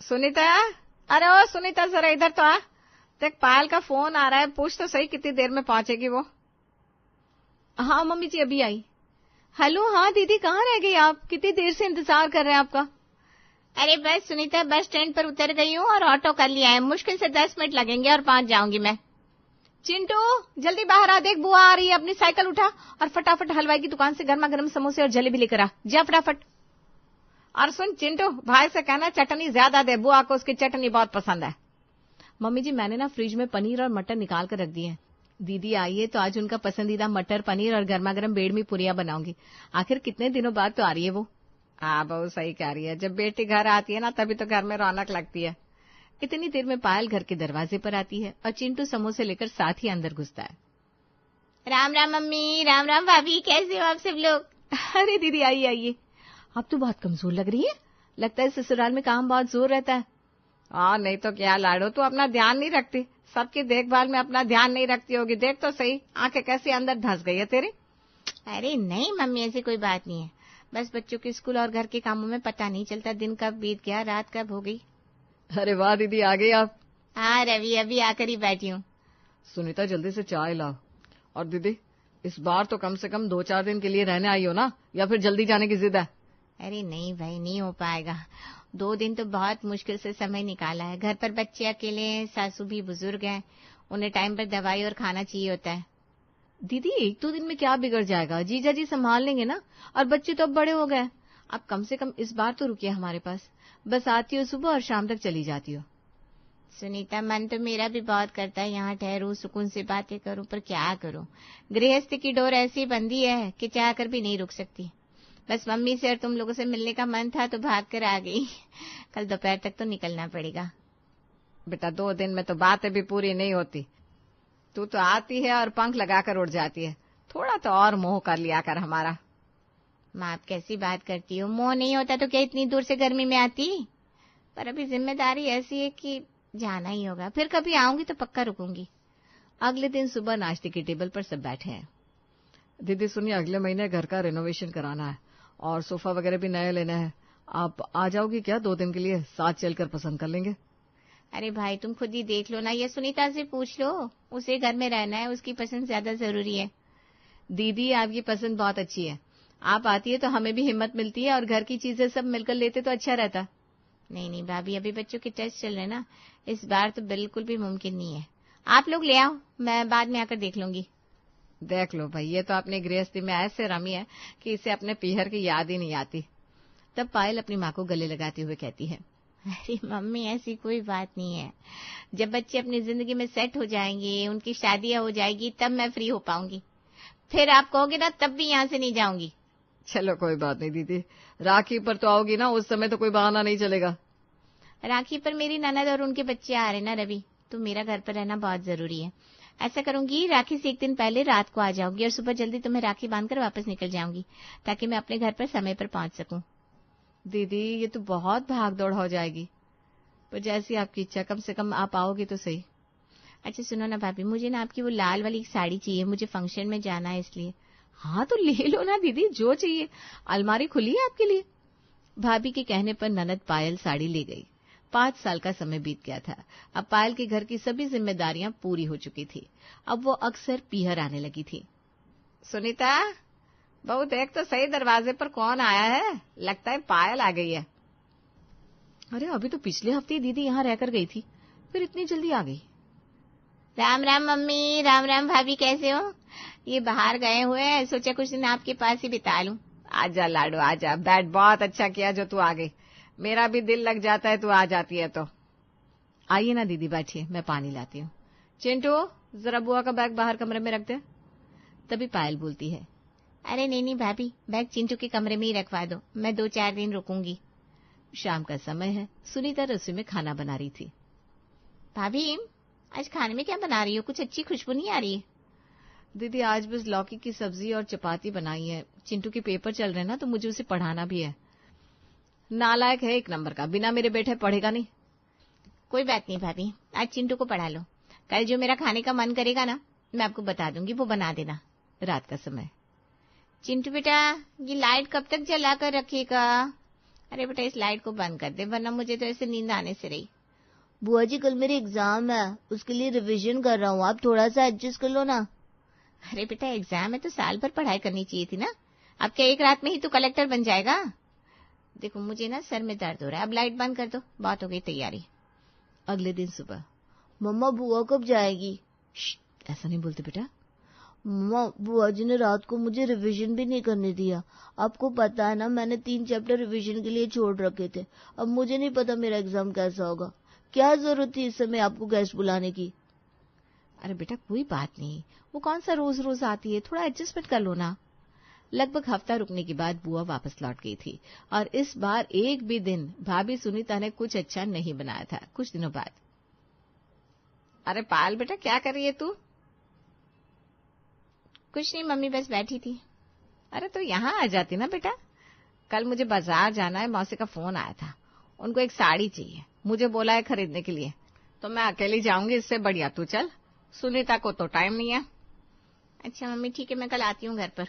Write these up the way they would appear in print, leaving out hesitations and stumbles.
सुनीता, अरे ओ सुनीता जरा इधर तो आ। देख पायल का फोन आ रहा है, पूछ तो सही कितनी देर में पहुंचेगी वो। हाँ मम्मी जी अभी आई। हेलो, हाँ दीदी कहाँ रह गई आप? कितनी देर से इंतजार कर रहे हैं आपका। अरे बस सुनीता, बस स्टैंड पर उतर गई हूँ और ऑटो कर लिया है। मुश्किल से 10 मिनट लगेंगे और पहुंच जाऊंगी मैं। चिंटू जल्दी बाहर आ, देख बुआ आ रही है। अपनी साइकिल उठा और फटाफट हलवाई की दुकान से गर्मा गर्म समोसे और जलेबी लेकर आ, जा फटाफट। और सुन चिंटू, भाई से कहना चटनी ज्यादा दे, बुआ को उसकी चटनी बहुत पसंद है। मम्मी जी मैंने ना फ्रिज में पनीर और मटर निकाल कर रख दिए हैं। दीदी आई है तो आज उनका पसंदीदा मटर पनीर और गर्मा गर्म बेड़मी पुरिया बनाऊंगी। आखिर कितने दिनों बाद तो आ रही है वो। हाँ बहू सही कह रही है, जब बेटी घर आती है ना तभी तो घर में रौनक लगती है। इतनी देर में पायल घर के दरवाजे पर आती है और चिंटू समोसे लेकर साथ ही अंदर घुसता है। राम राम मम्मी, राम राम भाभी, कैसे हो आप सब लोग? अरे दीदी आइए आइए, अब तो बहुत कमजोर लग रही है। लगता है ससुराल में काम बहुत जोर रहता है। हाँ नहीं तो क्या लाडो, तू अपना ध्यान नहीं रखती, सबकी देखभाल में अपना ध्यान नहीं रखती होगी। देख तो सही, आंखें कैसी अंदर धंस गई है तेरी। अरे नहीं मम्मी, ऐसी कोई बात नहीं है। बस बच्चों के स्कूल और घर के कामों में पता नहीं चलता दिन कब बीत गया, रात कब हो गई। अरे वाह दीदी आ गई आप। हाँ रवि, अभी आकर ही बैठी हूँ। सुनीता जल्दी से चाय लाओ। और दीदी इस बार तो कम से कम 2-4 दिन के लिए रहने आई हो ना, या फिर जल्दी जाने की जिद है? अरे नहीं भाई, नहीं हो पाएगा। 2 दिन तो बहुत मुश्किल से समय निकाला है। घर पर बच्चे अकेले हैं, सासू भी बुजुर्ग हैं, उन्हें टाइम पर दवाई और खाना चाहिए होता है। दीदी 1-2 दिन में क्या बिगड़ जाएगा, जीजा जी संभाल लेंगे ना। और बच्चे तो अब बड़े हो गए। आप कम से कम इस बार तो रुकिए हमारे पास। बस आती हो सुबह और शाम तक चली जाती हो। सुनीता, मन तो मेरा भी बहुत करता है यहाँ ठहरूं, सुकून से बातें करूं, पर क्या करूं। गृहस्थी की डोर ऐसी बंधी है कि चाह कर भी नहीं रुक सकती। बस मम्मी से और तुम लोगों से मिलने का मन था तो भाग कर आ गई। कल दोपहर तक तो निकलना पड़ेगा। बेटा 2 दिन में तो बातें भी पूरी नहीं होती। तू तो आती है और पंख लगाकर उड़ जाती है, थोड़ा तो और मोह कर लिया कर हमारा। माँ आप कैसी बात करती हो, मोह नहीं होता तो क्या इतनी दूर से गर्मी में आती। पर अभी जिम्मेदारी ऐसी है कि जाना ही होगा। फिर कभी आऊंगी तो पक्का रुकूंगी। अगले दिन सुबह नाश्ते की टेबल पर सब बैठे हैं। दीदी सुनिए, अगले महीने घर का रिनोवेशन कराना है और सोफा वगैरह भी नए लेने हैं। आप आ जाओगी क्या 2 दिन के लिए? साथ चलकर पसंद कर लेंगे। अरे भाई तुम खुद ही देख लो ना, ये सुनीता से पूछ लो, उसे घर में रहना है, उसकी पसंद ज्यादा जरूरी है। दीदी आपकी पसंद बहुत अच्छी है, आप आती है तो हमें भी हिम्मत मिलती है और घर की चीजें सब मिलकर लेते तो अच्छा रहता। नहीं नहीं भाभी, अभी बच्चों के टेस्ट चल रहे ना, इस बार तो बिल्कुल भी मुमकिन नहीं है। आप लोग ले आओ, मैं बाद में आकर देख लूंगी। देख लो भाई, ये तो अपनी गृहस्थी में ऐसे रमी है कि इसे अपने पीहर की याद ही नहीं आती। तब पायल अपनी माँ को गले लगाते हुए कहती है, अरे मम्मी ऐसी कोई बात नहीं है। जब बच्चे अपनी जिंदगी में सेट हो जाएंगे, उनकी शादियां हो जाएगी, तब मैं फ्री हो पाऊंगी। फिर आप कहोगे ना, तब भी यहाँ से नहीं जाऊंगी। चलो कोई बात नहीं दीदी, राखी पर तो आओगी ना, उस समय तो कोई बहाना नहीं चलेगा। राखी पर मेरी ननद और उनके बच्चे आ रहे ना रवि, तो मेरा घर पर रहना बहुत जरूरी है। ऐसा करूंगी, राखी से 1 दिन पहले रात को आ जाऊंगी और सुबह जल्दी तुम्हें राखी बांधकर वापस निकल जाऊंगी, ताकि मैं अपने घर पर समय पर पहुंच सकूं। दीदी ये तो बहुत भाग दौड़ हो जाएगी, पर जैसी आपकी इच्छा, कम से कम आप आओगे तो सही। अच्छा सुनो ना भाभी, मुझे ना आपकी वो लाल वाली साड़ी चाहिए, मुझे फंक्शन में जाना है इसलिए। हाँ तो ले लो ना दीदी, जो चाहिए, अलमारी खुली है आपके लिए। भाभी के कहने पर ननद पायल साड़ी ले गई। 5 साल का समय बीत गया था। अब पायल के घर की सभी जिम्मेदारियां पूरी हो चुकी थी। अब वो अक्सर पीहर आने लगी थी। सुनीता बहू, देख तो सही दरवाजे पर कौन आया है, लगता है पायल आ गई है। अरे अभी तो पिछले हफ्ते दीदी यहाँ रहकर गई थी, फिर इतनी जल्दी आ गई। राम राम मम्मी, राम राम भाभी, कैसे हो? ये बाहर गए हुए हैं, सोचा कुछ दिन आपके पास ही बिता लूं। आजा लाडो आजा, बैठ, बहुत अच्छा किया जो तू आ गई। मेरा भी दिल लग जाता है तू आ जाती है तो। आइए ना दीदी बैठिए, मैं पानी लाती हूँ। चिंटू जरा बुआ का बैग बाहर कमरे में रख दे। तभी पायल बोलती है, अरे नहीं नहीं भाभी, बैग चिंटू के कमरे में ही रखवा दो, मैं 2-4 दिन रुकूंगी। शाम का समय है, सुनीता रसोई में खाना बना रही थी। भाभी आज खाने में क्या बना रही हो, कुछ अच्छी खुशबू नहीं आ रही है? दीदी आज बस लौकी की सब्जी और चपाती बनाई है। चिंटू के पेपर चल रहे हैं ना, तो मुझे उसे पढ़ाना भी है। नालायक है 1 नंबर का, बिना मेरे बैठे पढ़ेगा नहीं। कोई बात नहीं भाभी, आज चिंटू को पढ़ा लो, कल जो मेरा खाने का मन करेगा ना, मैं आपको बता दूंगी, वो बना देना। रात का समय। चिंटू बेटा, ये लाइट कब तक जला कर रखेगा? अरे बेटा इस लाइट को बंद कर दे, वरना मुझे तो ऐसे नींद आने से रही। बुआ जी कल मेरे एग्जाम है, उसके लिए रिवीजन कर रहा हूँ, आप थोड़ा सा एडजस्ट कर लो ना। अरे बेटा एग्जाम है तो साल भर पढ़ाई करनी चाहिए थी ना, अब क्या एक रात में ही तो कलेक्टर बन जाएगा। देखो मुझे ना सर में दर्द हो रहा है, अब लाइट बंद कर दो, बात हो गई तैयारी। अगले दिन सुबह। मम्मा बुआ कब जाएगी? ऐसा नहीं बोलते बेटा। मम्मा बुआ जी ने रात को मुझे रिवीजन भी नहीं करने दिया। आपको पता है ना, मैंने 3 चैप्टर रिवीजन के लिए छोड़ रखे थे। अब मुझे नहीं पता मेरा एग्जाम कैसा होगा। क्या जरूरत थी इस समय आपको गेस्ट बुलाने की? अरे बेटा कोई बात नहीं, वो कौन सा रोज रोज आती है, थोड़ा एडजस्टमेंट कर लो ना। लगभग हफ्ता रुकने के बाद बुआ वापस लौट गई थी और इस बार एक भी दिन भाभी सुनीता ने कुछ अच्छा नहीं बनाया था। कुछ दिनों बाद। अरे पायल बेटा क्या कर रही है तू? कुछ नहीं मम्मी, बस बैठी थी। अरे तो यहाँ आ जाती ना बेटा, कल मुझे बाजार जाना है, मौसी का फोन आया था, उनको एक साड़ी चाहिए, मुझे बोला है खरीदने के लिए, तो मैं अकेली जाऊंगी, इससे बढ़िया तू चल, सुनीता को तो टाइम नहीं है। अच्छा मम्मी ठीक है, मैं कल आती हूँ घर पर।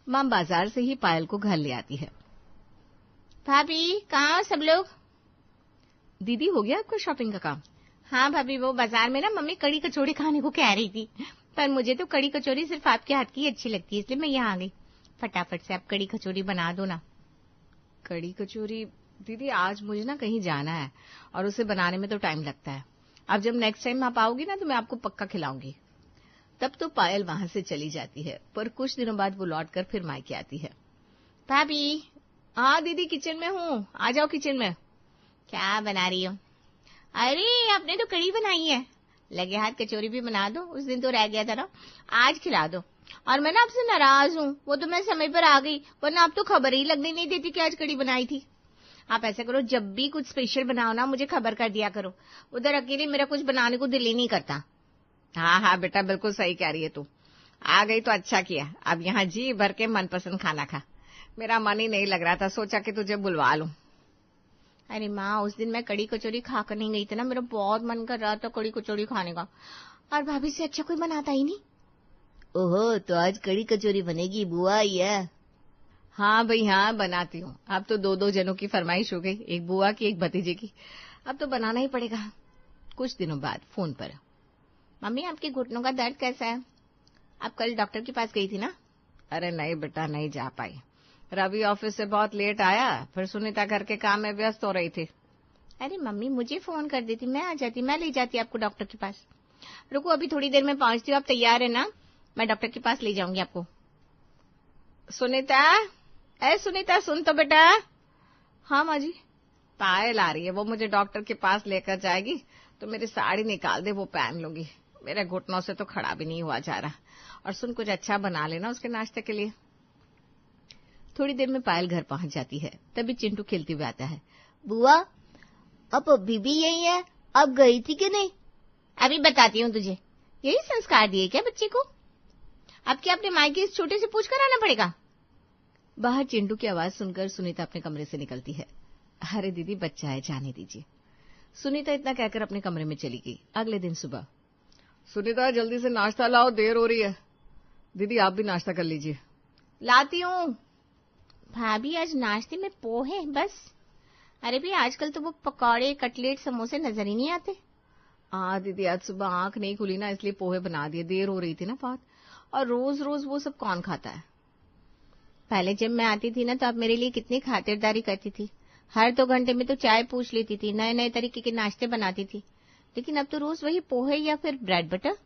माँ बाजार से ही पायल को घर ले आती है। भाभी कहाँ सब लोग? दीदी हो गया आपका शॉपिंग का काम? हाँ भाभी, वो बाजार में ना मम्मी कड़ी कचौड़ी खाने को कह रही थी, पर मुझे तो कड़ी कचौड़ी सिर्फ आपके हाथ की अच्छी लगती है, इसलिए मैं यहाँ आ गई। फटाफट से आप कड़ी कचौड़ी बना दो ना। कड़ी कचौरी दीदी आज मुझे ना कहीं जाना है और उसे बनाने में तो टाइम लगता है। अब जब नेक्स्ट टाइम आप आओगी ना तो मैं आपको पक्का खिलाऊंगी। तब तो पायल वहां से चली जाती है, पर कुछ दिनों बाद वो लौटकर फिर मायके आती है। भाभी। हाँ दीदी किचन में हूँ, आ जाओ किचन में। क्या बना रही हो? अरे आपने तो कड़ी बनाई है, लगे हाथ कचौरी भी बना दो, उस दिन तो रह गया था ना, आज खिला दो। और मैं ना आपसे नाराज हूँ, वो तो मैं समय पर आ गई, वरना आप तो खबर ही लगने नहीं देती कि आज कड़ी बनाई थी। आप ऐसा करो, जब भी कुछ स्पेशल बनाओ ना मुझे खबर कर दिया करो, उधर अकेले मेरा कुछ बनाने को दिल ही नहीं करता। हाँ हाँ बेटा बिल्कुल सही कह रही है तू, आ गई तो अच्छा किया, अब यहाँ जी भर के मनपसंद खाना खा। मेरा मन ही नहीं लग रहा था, सोचा कि तुझे बुलवा लूं। अरे माँ उस दिन मैं कड़ी कचौरी खाकर नहीं गई थी ना, मेरा बहुत मन कर रहा था कड़ी कचौरी खाने का, और भाभी से अच्छा कोई बनाता ही नहीं। ओहो, तो आज कड़ी कचौरी बनेगी, बुआ आई है? हाँ भाई हाँ बनाती हूँ, अब तो 2-2 जनों की फरमाइश हो गई, एक बुआ की एक भतीजे की, अब तो बनाना ही पड़ेगा। कुछ दिनों बाद फोन पर। मम्मी आपके घुटनों का दर्द कैसा है? आप कल डॉक्टर के पास गई थी ना? अरे नहीं बेटा नहीं जा पाई, रवि ऑफिस से बहुत लेट आया, फिर सुनीता घर के काम में व्यस्त हो रही थी। अरे मम्मी मुझे फोन कर देती, मैं आ जाती, मैं ले जाती आपको डॉक्टर के पास। रुको अभी थोड़ी देर में पहुंचती हूँ, आप तैयार है ना? मैं डॉक्टर के पास ले जाऊंगी आपको। सुनीता, ए सुनीता सुन तो बेटा। हाँ माँ जी। पायल आ रही है, वो मुझे डॉक्टर के पास लेकर जाएगी, तो मेरी साड़ी निकाल दे, वो पहन लूंगी, मेरे घुटनों से तो खड़ा भी नहीं हुआ जा रहा। और सुन कुछ अच्छा बना लेना उसके नाश्ते के लिए। थोड़ी देर में पायल घर पहुंच जाती है, तभी चिंटू खेलते हुए आता है। बुआ अब अभी भी यही है, अब गई थी कि नहीं? अभी बताती हूँ तुझे। यही संस्कार दिए क्या बच्चे को? अब क्या अपने मायके इस छोटे से पूछ कर आना पड़ेगा? बाहर चिंटू की आवाज सुनकर सुनीता अपने कमरे से निकलती है। अरे दीदी बच्चा है, जाने दीजिए। सुनीता इतना कहकर अपने कमरे में चली गई। अगले दिन सुबह। सुनीता जल्दी से नाश्ता लाओ, देर हो रही है। दीदी आप भी नाश्ता कर लीजिए। लाती हूँ। भाभी आज नाश्ते में पोहे बस। अरे भी आजकल तो वो पकौड़े कटलेट समोसे नजर ही नहीं आते। हाँ दीदी आज सुबह आंख नहीं खुली ना, इसलिए पोहे बना दिए, देर हो रही थी ना बहुत, और रोज रोज वो सब कौन खाता है। पहले जब मैं आती थी ना तो आप मेरे लिए कितनी खातिरदारी करती थी, हर 2 घंटे में तो चाय पूछ लेती थी, नए नए तरीके के नाश्ते बनाती थी, लेकिन अब तो रोज वही पोहे या फिर ब्रेड बटर।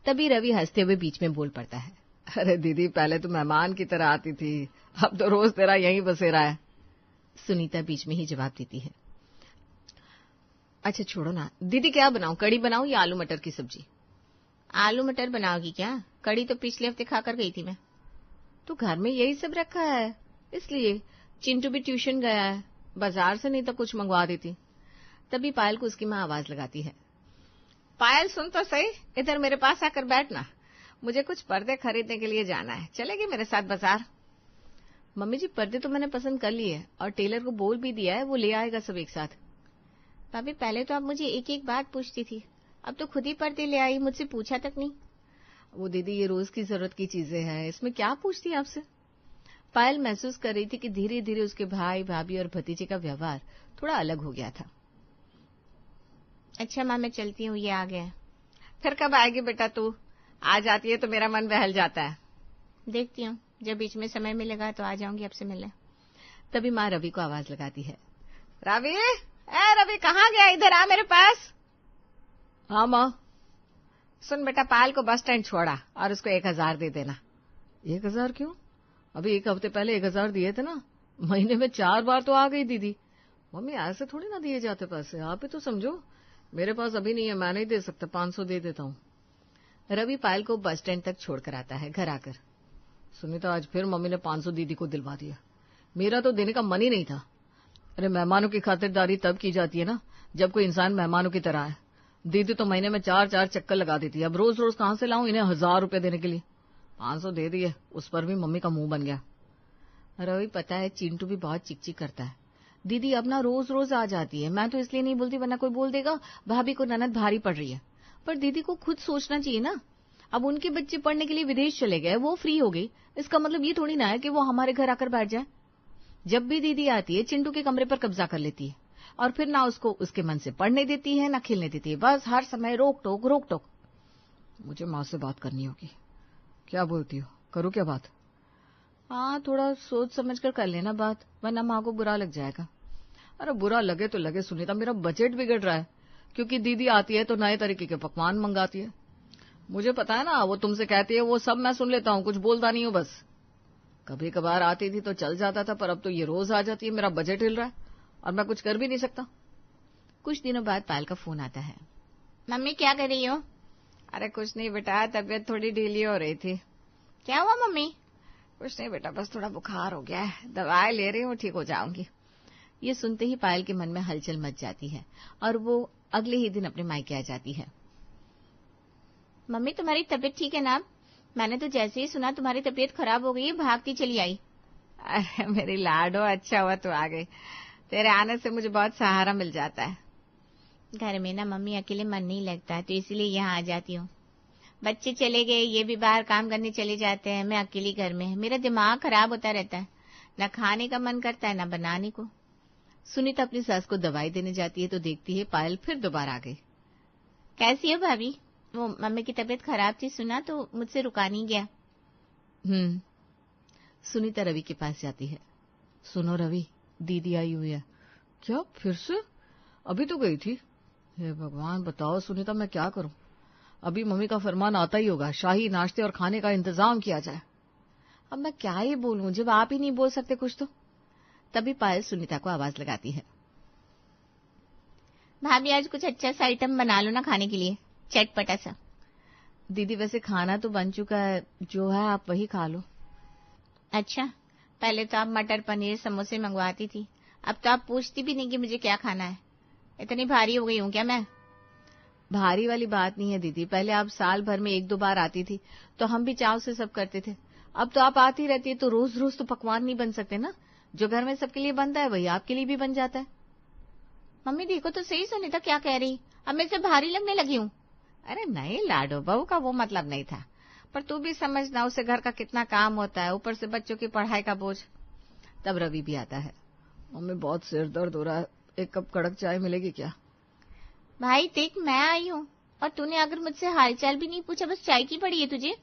तभी रवि हंसते हुए बीच में बोल पड़ता है। अरे दीदी पहले तो मेहमान की तरह आती थी, अब तो रोज तेरा यहीं बसेरा है। सुनीता बीच में ही जवाब देती है। अच्छा छोड़ो ना, दीदी क्या बनाऊं, कड़ी बनाऊं या आलू मटर की सब्जी? आलू मटर बनाओगी क्या? कड़ी तो पिछले हफ्ते खाकर गई थी मैं। तो घर में यही सब रखा है, इसलिए। चिंटू भी ट्यूशन गया है, बाजार से नहीं तो कुछ मंगवा देती। तभी पायल को उसकी माँ आवाज लगाती है। पायल सुन तो सही, इधर मेरे पास आकर बैठना, मुझे कुछ पर्दे खरीदने के लिए जाना है, चलेगी मेरे साथ बाजार? मम्मी जी पर्दे तो मैंने पसंद कर लिए और टेलर को बोल भी दिया है, वो ले आएगा सब एक साथ। भाभी पहले तो आप मुझे एक एक बात पूछती थी, अब तो खुद ही पर्दे ले आई, मुझसे पूछा तक नहीं। वो दीदी ये रोज की जरूरत की चीजें हैं, इसमें क्या पूछती है आपसे? पायल महसूस कर रही थी कि धीरे धीरे उसके भाई, भाभी और भतीजे का व्यवहार थोड़ा अलग हो गया था। अच्छा माँ, मैं चलती हूँ, ये आ गया। फिर कब आएगी बेटा तू? आ जाती है तो मेरा मन बहल जाता है। देखती हूँ, जब बीच में समय मिलेगा तो आ जाऊंगी आपसे मिलने। तभी माँ रवि को आवाज लगाती है, रवि, ए रवि, कहाँ गया? इधर आ मेरे पास। हाँ माँ। सुन बेटा, पायल को बस स्टैंड छोड़ा और उसको 1000 दे देना। 1000 क्यों? अभी 1 हफ्ते पहले 1000 दिए थे ना। महीने में 4 बार तो आ गई दीदी। मम्मी ऐसे थोड़ी ना दिए जाते पैसे, आप ही तो समझो। मेरे पास अभी नहीं है, मैं नहीं दे सकता, 500 दे देता हूँ। रवि पायल को बस स्टैंड तक छोड़कर आता है। घर आकर, सुनीता, आज फिर मम्मी ने 500 दीदी को दिलवा दिया। मेरा तो देने का मन ही नहीं था। अरे मेहमानों की खातिरदारी तब की जाती है ना जब कोई इंसान मेहमानों की तरह है। दीदी तो महीने में 4-4 चक्कर लगा देती है। अब रोज रोज कहां से लाऊं इन्हें 1000 रुपए देने के लिए? 500 दे दिए, उस पर भी मम्मी का मुंह बन गया। रवि पता है चिंटू भी बहुत चिकचिक करता है। दीदी अब ना रोज रोज आ जाती है, मैं तो इसलिए नहीं बोलती वरना कोई बोल देगा भाभी को ननद भारी पड़ रही है। पर दीदी को खुद सोचना चाहिए ना। अब उनके बच्चे पढ़ने के लिए विदेश चले गए, वो फ्री हो गई, इसका मतलब ये थोड़ी ना है कि वो हमारे घर आकर बैठ जाए। जब भी दीदी आती है चिंटू के कमरे पर कब्जा कर लेती है और फिर ना उसको उसके मन से पढ़ने देती है ना खेलने देती है। बस हर समय रोक टोक रोक टोक। मुझे माँ से बात करनी होगी। क्या बोलती हो, करूँ क्या बात? हाँ, थोड़ा सोच समझ कर लेना बात, वरना माँ को बुरा लग जाएगा। अरे बुरा लगे तो लगे सुनीता, मेरा बजट बिगड़ रहा है क्योंकि दीदी आती है तो नए तरीके के पकवान मंगाती है। मुझे पता है ना, वो तुमसे कहती है वो सब मैं सुन लेता हूँ, कुछ बोलता नहीं हूँ बस। कभी कभार आती थी तो चल जाता था, पर अब तो ये रोज आ जाती है। मेरा बजट हिल रहा है और मैं कुछ कर भी नहीं सकता। कुछ दिनों बाद पायल का फोन आता है। मम्मी क्या कर रही हो? अरे कुछ नहीं बेटा, तबीयत थोड़ी ढीली हो रही थी। क्या हुआ मम्मी? कुछ नहीं बेटा, बस थोड़ा बुखार हो गया है, दवाई ले रही हूँ, ठीक हो जाऊंगी। ये सुनते ही पायल के मन में हलचल मच जाती है और वो अगले ही दिन अपने मायके आ जाती है। मम्मी तुम्हारी तबीयत ठीक है ना? मैंने तो जैसे ही सुना तुम्हारी तबीयत खराब हो गई भागती चली आई। अरे मेरी लाडो, अच्छा हुआ तू आ गई। तेरे आने से मुझे बहुत सहारा मिल जाता है। घर में ना मम्मी अकेले मन नहीं लगता है तो इसीलिए यहाँ आ जाती हूँ। बच्चे चले गए, ये भी बाहर काम करने चले जाते हैं, मैं अकेली घर में। मेरा दिमाग खराब होता रहता है, न खाने का मन करता है न बनाने को। सुनीता अपनी सास को दवाई देने जाती है तो देखती है पायल फिर दोबारा आ गई। कैसी हो भाभी? वो मम्मी की तबीयत खराब थी, सुना तो मुझसे रुका नहीं गया। सुनीता रवि के पास जाती है। सुनो रवि, दीदी आई हुई है। क्या फिर से? अभी तो गई थी। हे भगवान, बताओ सुनीता मैं क्या करूं? अभी मम्मी का फरमान आता ही होगा, शाही नाश्ते और खाने का इंतजाम किया जाए। अब मैं क्या ही बोलूं जब आप ही नहीं बोल सकते कुछ तो। तभी पायल सुनीता को आवाज लगाती है। भाभी आज कुछ अच्छा सा आइटम बना लो ना खाने के लिए, चटपटा सा। दीदी वैसे खाना तो बन चुका है, जो है आप वही खा लो। अच्छा, पहले तो आप मटर पनीर समोसे मंगवाती थी, अब तो आप पूछती भी नहीं कि मुझे क्या खाना है। इतनी भारी हो गई हूँ क्या मैं? भारी वाली बात नहीं है दीदी, पहले आप साल भर में 1-2 बार आती थी तो हम भी चाव से सब करते थे। अब तो आप आती रहती है तो रोज रोज तो पकवान नहीं बन सकते ना। जो घर में सबके लिए बनता है वही आपके लिए भी बन जाता है। मम्मी देखो तो सही, सुनीता क्या कह रही, अब मैं से भारी लगने लगी हूँ। अरे नहीं लाडो, बहू का वो मतलब नहीं था, पर तू भी समझना उसे घर का कितना काम होता है, ऊपर से बच्चों की पढ़ाई का बोझ। तब रवि भी आता है। मम्मी बहुत सिर दर्द हो रहा है, 1 कप कड़क चाय मिलेगी क्या? भाई देख, मैं आई हूँ और तूने अगर मुझसे हालचाल भी नहीं पूछा, बस चाय की पड़ी है तुझे।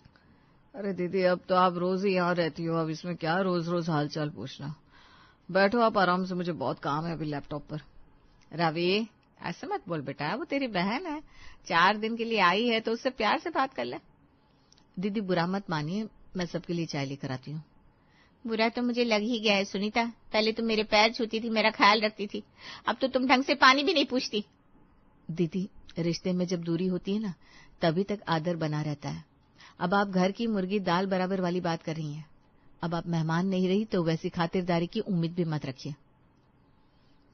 अरे दीदी, अब तो आप रोज ही यहाँ रहती हो, अब इसमें क्या रोज रोज हालचाल पूछना। बैठो आप आराम से, मुझे बहुत काम है अभी लैपटॉप पर। रवि ऐसे मत बोल बेटा, वो तेरी बहन है, 4 दिन के लिए आई है तो उससे प्यार से बात कर ले। दीदी बुरा मत मानिए, मैं सबके लिए चाय लेकर आती हूँ। बुरा तो मुझे लग ही गया है सुनीता, पहले तुम मेरे पैर छूती थी, मेरा ख्याल रखती थी, अब तो तुम ढंग से पानी भी नहीं पूछती। दीदी रिश्ते में जब दूरी होती है ना, तभी तक आदर बना रहता है। अब आप घर की मुर्गी दाल बराबर वाली बात कर रही हैं। अब आप मेहमान नहीं रही तो वैसी खातिरदारी की उम्मीद भी मत रखिए।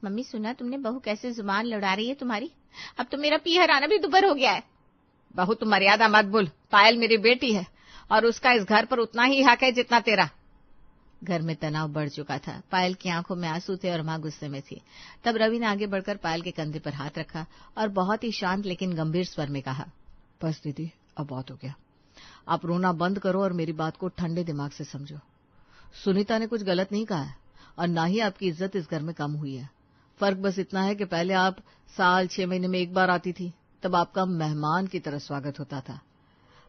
मम्मी सुना तुमने, बहू कैसे जुबान लड़ा रही है तुम्हारी, अब तो मेरा पीहर आना भी दुबर हो गया है। बहू तू मर्यादा मत भूल, पायल मेरी बेटी है और उसका इस घर पर उतना ही हक है जितना तेरा। घर में तनाव बढ़ चुका था, पायल की आंखों में आंसू थे और मां गुस्से में थी। तब रवि ने आगे बढ़कर पायल के कंधे पर हाथ रखा और बहुत ही शांत लेकिन गंभीर स्वर में कहा, बस दीदी अब बहुत हो गया, आप रोना बंद करो और मेरी बात को ठंडे दिमाग से समझो। सुनीता ने कुछ गलत नहीं कहा है और ना ही आपकी इज्जत इस घर में कम हुई है। फर्क बस इतना है कि पहले आप साल 6 महीने में एक बार आती थी, तब आपका मेहमान की तरह स्वागत होता था।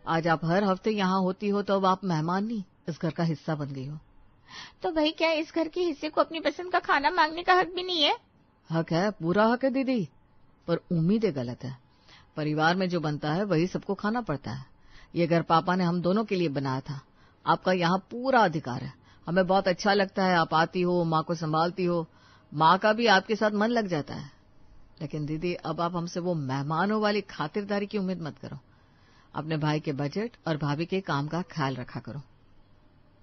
आज आप हर हफ्ते यहाँ होती हो तो अब आप मेहमान नहीं, इस घर का हिस्सा बन गई हो। तो भाई क्या इस घर के हिस्से को अपनी पसंद का खाना मांगने का हक भी नहीं है? हक है, पूरा हक है दीदी, पर उम्मीदें गलत है। परिवार में जो बनता है वही सबको खाना पड़ता है। ये घर पापा ने हम दोनों के लिए बनाया था। आपका यहाँ पूरा अधिकार है। हमें बहुत अच्छा लगता है आप आती हो, माँ को संभालती हो, माँ का भी आपके साथ मन लग जाता है। लेकिन दीदी अब आप हमसे वो मेहमानों वाली खातिरदारी की उम्मीद मत करो। अपने भाई के बजट और भाभी के काम का ख्याल रखा करो।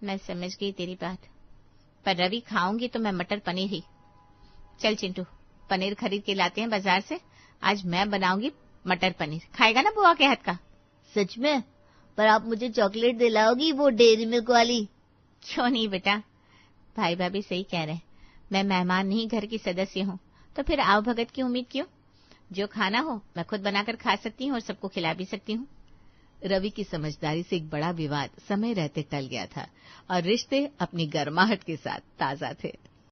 मैं समझ गई तेरी बात, पर रवि खाऊंगी तो मैं मटर पनीर ही। चल चिंटू, पनीर खरीद के लाते हैं बाजार से। आज मैं बनाऊंगी मटर पनीर, खाएगा ना बुआ के हाथ का? सच में? पर आप मुझे चॉकलेट दिलाओगी, वो डेयरी मिल्क वाली? क्यों नहीं बेटा, भाई भाभी सही कह रहे हैं। मैं मेहमान नहीं, घर की सदस्य हूँ, तो फिर आव भगत की उम्मीद क्यों? जो खाना हो मैं खुद बनाकर खा सकती हूँ और सबको खिला भी सकती हूँ। रवि की समझदारी से एक बड़ा विवाद समय रहते टल गया था और रिश्ते अपनी गर्माहट के साथ ताजा थे।